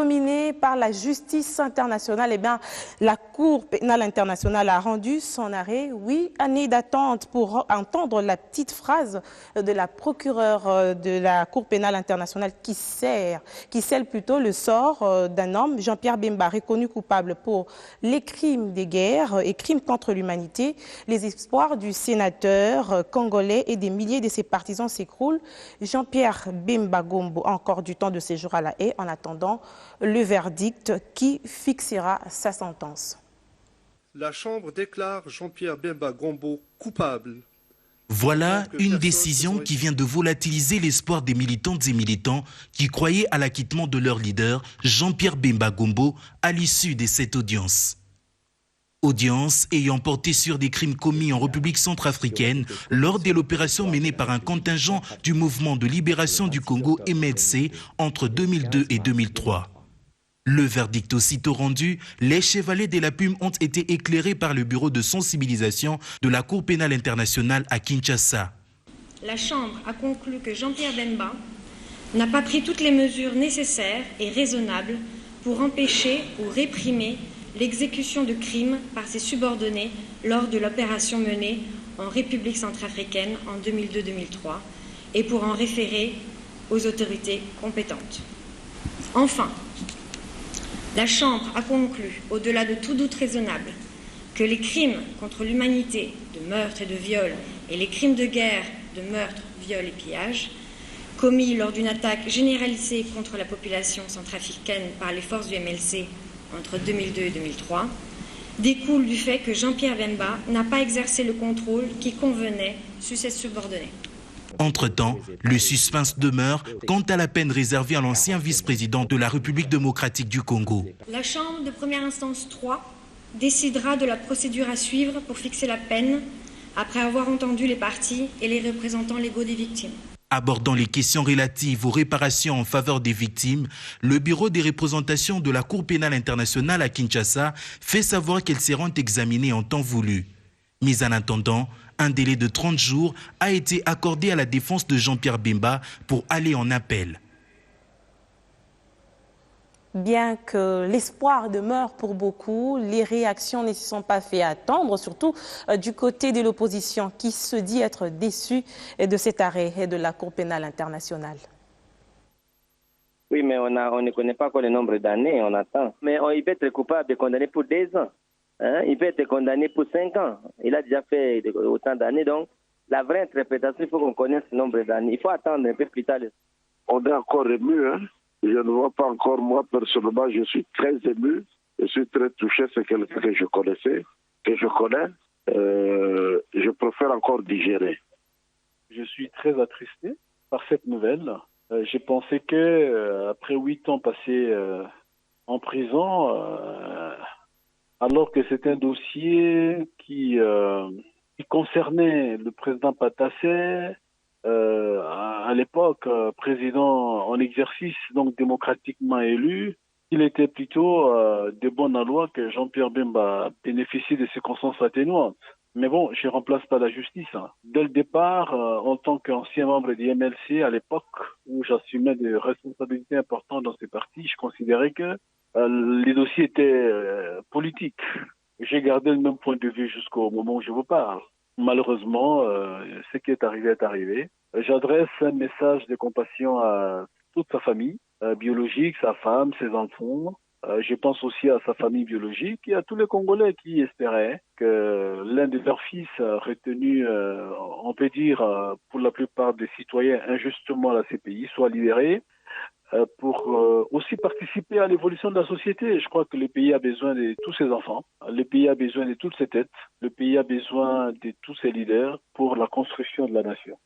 Dominée par la justice internationale, eh bien, la Cour pénale internationale a rendu son arrêt. 8 années d'attente pour entendre la petite phrase de la procureure de la Cour pénale internationale qui scelle plutôt le sort d'un homme, Jean-Pierre Bemba, reconnu coupable pour les crimes de guerre et crimes contre l'humanité. Les espoirs du sénateur congolais et des milliers de ses partisans s'écroulent. Jean-Pierre Bemba Gombo a encore du temps de séjour à La Haye en attendant le verdict qui fixera sa sentence. La Chambre déclare Jean-Pierre Bemba Gombo coupable. Voilà une décision qui vient de volatiliser l'espoir des militantes et militants qui croyaient à l'acquittement de leur leader, Jean-Pierre Bemba Gombo, à l'issue de cette audience. Audience ayant porté sur des crimes commis en République centrafricaine lors de l'opération menée par un contingent du mouvement de libération du Congo MLC entre 2002 et 2003. Le verdict aussitôt rendu, les chevaliers de la Plume ont été éclairés par le bureau de sensibilisation de la Cour pénale internationale à Kinshasa. La Chambre a conclu que Jean-Pierre Bemba n'a pas pris toutes les mesures nécessaires et raisonnables pour empêcher ou réprimer l'exécution de crimes par ses subordonnés lors de l'opération menée en République centrafricaine en 2002-2003 et pour en référer aux autorités compétentes. Enfin, la Chambre a conclu, au-delà de tout doute raisonnable, que les crimes contre l'humanité de meurtre et de viol et les crimes de guerre de meurtre, viol et pillage commis lors d'une attaque généralisée contre la population centrafricaine par les forces du MLC entre 2002 et 2003, découle du fait que Jean-Pierre Bemba n'a pas exercé le contrôle qui convenait sur ses subordonnés. Entre-temps, le suspense demeure quant à la peine réservée à l'ancien vice-président de la République démocratique du Congo. La Chambre de première instance 3 décidera de la procédure à suivre pour fixer la peine après avoir entendu les parties et les représentants légaux des victimes. Abordant les questions relatives aux réparations en faveur des victimes, le bureau des représentations de la Cour pénale internationale à Kinshasa fait savoir qu'elles seront examinées en temps voulu. Mais en attendant, un délai de 30 jours a été accordé à la défense de Jean-Pierre Bemba pour aller en appel. Bien que l'espoir demeure pour beaucoup, les réactions ne se sont pas fait attendre, surtout du côté de l'opposition qui se dit être déçue de cet arrêt de la Cour pénale internationale. Oui, mais on ne connaît pas encore le nombre d'années, on attend. Mais il peut être coupable et condamné pour 2 ans. Hein? Il peut être condamné pour 5 ans. Il a déjà fait autant d'années, donc la vraie interprétation, il faut qu'on connaisse le nombre d'années. Il faut attendre un peu plus tard. On est encore ému, hein? Je ne vois pas encore, moi, personnellement, je suis très ému. Je suis très touché, c'est quelqu'un que je connaissais, que je connais. Je préfère encore digérer. Je suis très attristé par cette nouvelle. J'ai pensé que après 8 ans passés en prison, alors que c'est un dossier qui concernait le président Patassé, à l'époque, président en exercice, donc démocratiquement élu, il était plutôt de bonne loi que Jean-Pierre Bemba bénéficie de circonstances atténuantes. Mais bon, je ne remplace pas la justice. Hein. Dès le départ, en tant qu'ancien membre du MLC à l'époque, où j'assumais des responsabilités importantes dans ce parti, je considérais que les dossiers étaient politiques. J'ai gardé le même point de vue jusqu'au moment où je vous parle. Malheureusement, ce qui est arrivé est arrivé. J'adresse un message de compassion à toute sa famille biologique, sa femme, ses enfants. Je pense aussi à sa famille biologique et à tous les Congolais qui espéraient que l'un de leurs fils retenu, on peut dire, pour la plupart des citoyens injustement à la CPI, soit libéré pour aussi participer à l'évolution de la société. Je crois que le pays a besoin de tous ses enfants, le pays a besoin de toutes ses têtes, le pays a besoin de tous ses leaders pour la construction de la nation.